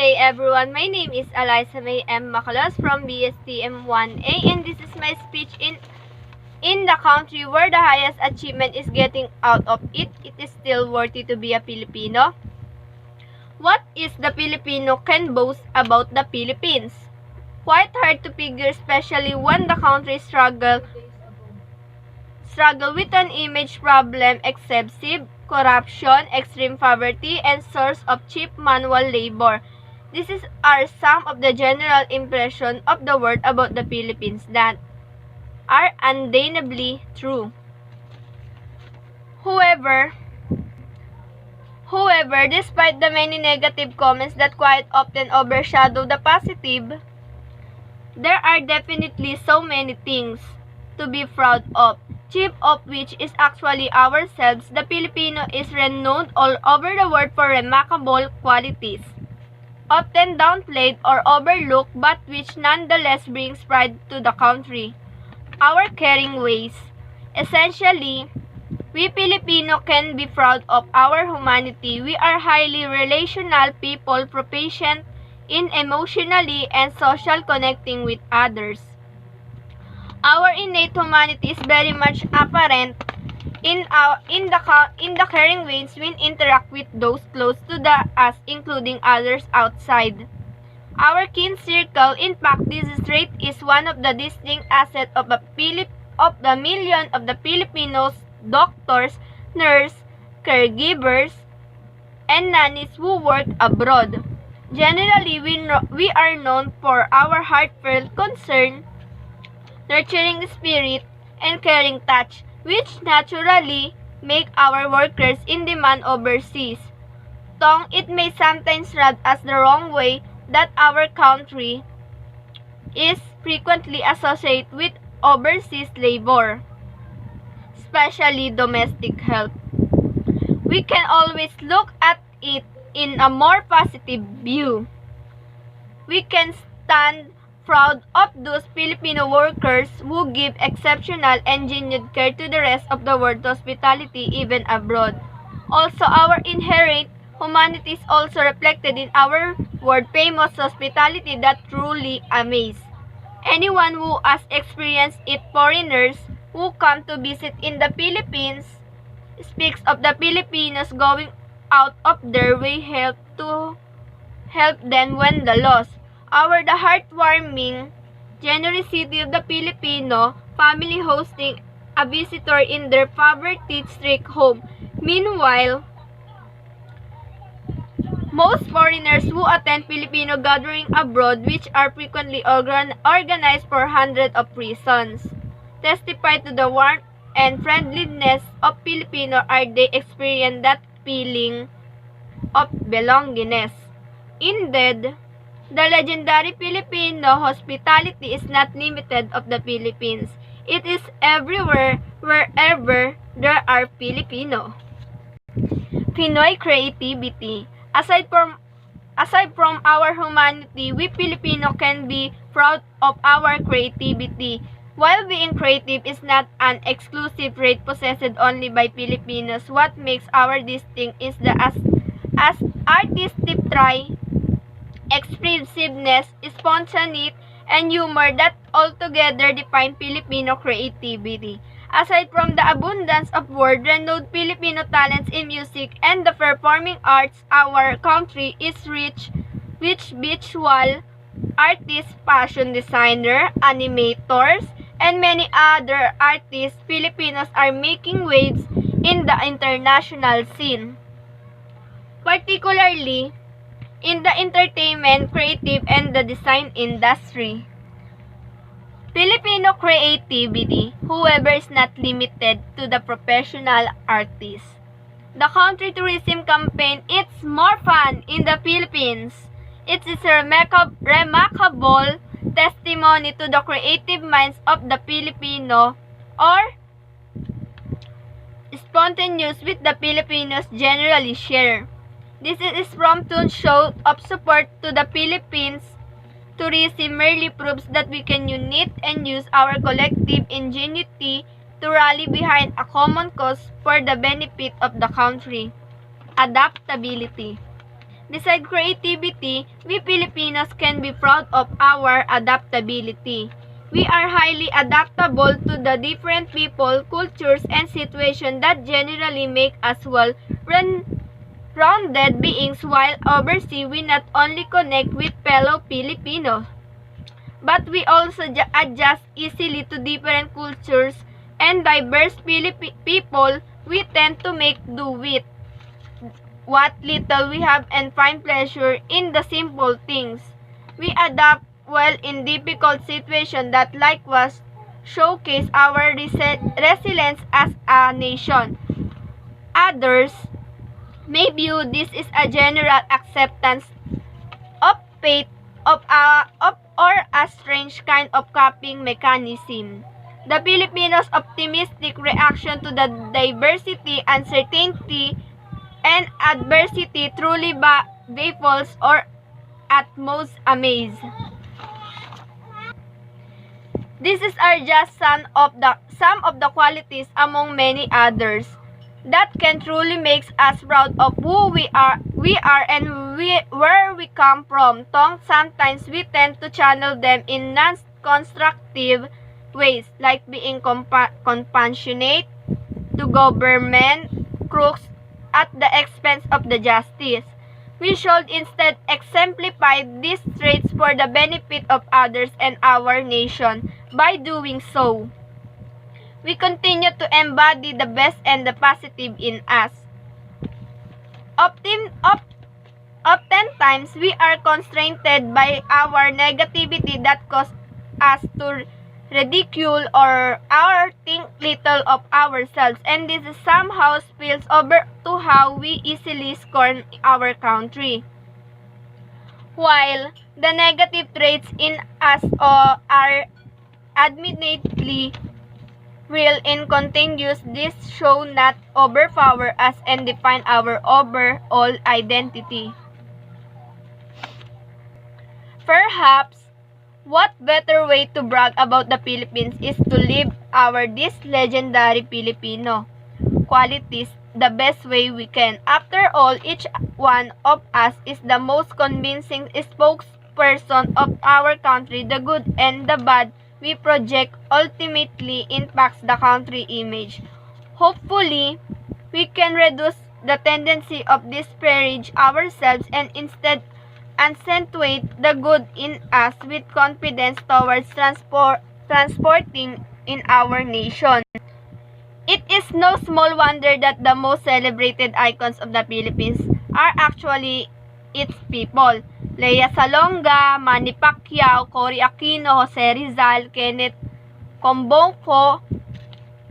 day everyone, my name is Allysa Macaloyos from BSTM1-A, and this is my speech in the country where the highest achievement is getting out of it. It is still worthy to be a Filipino. What is the Filipino can boast about the Philippines? Quite hard to figure, especially when the country struggle with an image problem, excessive corruption, extreme poverty, and source of cheap manual labor. Are some of the general impressions of the world about the Philippines that are undeniably true. However, despite the many negative comments that quite often overshadow the positive, there are definitely so many things to be proud of, chief of which is actually ourselves. The Filipino is renowned all over the world for remarkable qualities, often downplayed or overlooked, but which nonetheless brings pride to the country. Our caring ways. Essentially, we Filipino can be proud of our humanity. We are highly relational people, proficient in emotionally and social connecting with others. Our innate humanity is very much apparent in the caring ways we interact with those close to us, including others outside our kin circle. In fact, this trait is one of the distinct assets of the million of the Filipinos, doctors, nurses, caregivers, and nannies who work abroad. Generally, we are known for our heartfelt concern, nurturing spirit, and caring touch, which naturally make our workers in demand overseas. Though it may sometimes rub us the wrong way that our country is frequently associated with overseas labor, especially domestic help. We can always look at it in a more positive view. We can stand proud of those Filipino workers who give exceptional and genuine care to the rest of the world, hospitality even abroad. Also, our inherent humanity is also reflected in our world-famous hospitality that truly amazes anyone who has experienced it. Foreigners who come to visit in the Philippines speaks of the Filipinos going out of their way to help them when the lost. The heartwarming generosity of the Filipino family hosting a visitor in their poverty-stricken home. Meanwhile, most foreigners who attend Filipino gatherings abroad, which are frequently organized for hundreds of reasons, testify to the warmth and friendliness of Filipino as they experience that feeling of belongingness. Indeed, the legendary Filipino hospitality is not limited of the Philippines. It is everywhere, wherever there are Filipino. Pinoy creativity. Aside from our humanity, we Filipino can be proud of our creativity. While being creative is not an exclusive trait possessed only by Filipinos, what makes our distinct is the as artistic try, expressiveness, spontaneity, and humor that altogether define Filipino creativity. Aside from the abundance of world-renowned Filipino talents in music and the performing arts, our country is rich with visual artists, fashion designers, animators, and many other artists. Filipinos are making waves in the international scene, particularly in the entertainment, creative, and the design industry. Filipino creativity, however, is not limited to the professional artists. The country tourism campaign, It's More Fun in the Philippines. It is a remarkable testimony to the creative minds of the Filipino, or spontaneous with the Filipinos generally share. This is from to show of support to the Philippines. Tourism merely proves that we can unite and use our collective ingenuity to rally behind a common cause for the benefit of the country. Adaptability. Besides creativity, we Filipinos can be proud of our adaptability. We are highly adaptable to the different people, cultures, and situations that generally make us well-rounded beings while overseas we not only connect with fellow Filipinos, but we also adjust easily to different cultures and diverse people we tend to make do with what little we have and find pleasure in the simple things. We adapt well in difficult situations that likewise showcase our resilience as a nation. Others may view this as a general acceptance of fate or a strange kind of coping mechanism. The Filipinos' optimistic reaction to the diversity, uncertainty, and adversity truly baffles or at most amaze. These are just some of the qualities among many others that can truly make us proud of who we are and where we come from. Though sometimes we tend to channel them in non-constructive ways, like being compassionate to government crooks at the expense of the justice. We should instead exemplify these traits for the benefit of others and our nation. By doing so, we continue to embody the best and the positive in us. Oftentimes, we are constrained by our negativity that causes us to ridicule or think little of ourselves, and this somehow spills over to how we easily scorn our country. While the negative traits in us are admittedly real and contagious, this should not overpower us and define our overall identity. Perhaps, what better way to brag about the Philippines is to live these legendary Filipino qualities the best way we can. After all, each one of us is the most convincing spokesperson of our country. The good and the bad we project ultimately impacts the country image. Hopefully, we can reduce the tendency of disparage ourselves and instead accentuate the good in us with confidence towards transporting in our nation. It is no small wonder that the most celebrated icons of the Philippines are actually its people. Lea Salonga, Manny Pacquiao, Cory Aquino, Jose Rizal, Kenneth Combonco,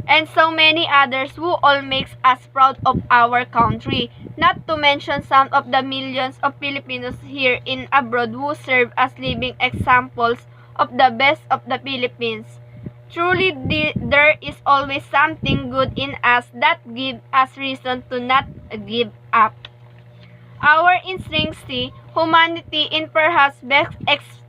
and so many others who all makes us proud of our country. Not to mention some of the millions of Filipinos here in abroad who serve as living examples of the best of the Philippines. Truly, there is always something good in us that gives us reason to not give up. Our intrinsic humanity is perhaps best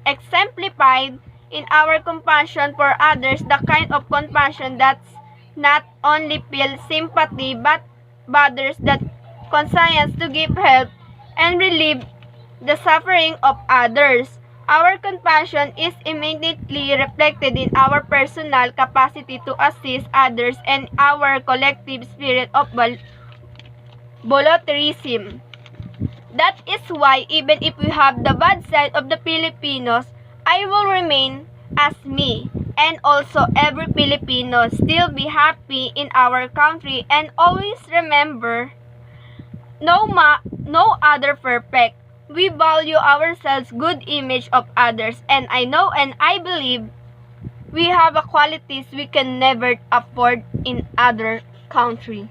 exemplified in our compassion for others, the kind of compassion that's not only feels sympathy but bothers that conscience to give help and relieve the suffering of others. Our compassion is immediately reflected in our personal capacity to assist others and our collective spirit of volunteerism. That is why even if we have the bad side of the Filipinos, I will remain as me, and also every Filipino still be happy in our country and always remember no other perfect. We value ourselves good image of others, and I know and I believe we have a qualities we can never afford in other country.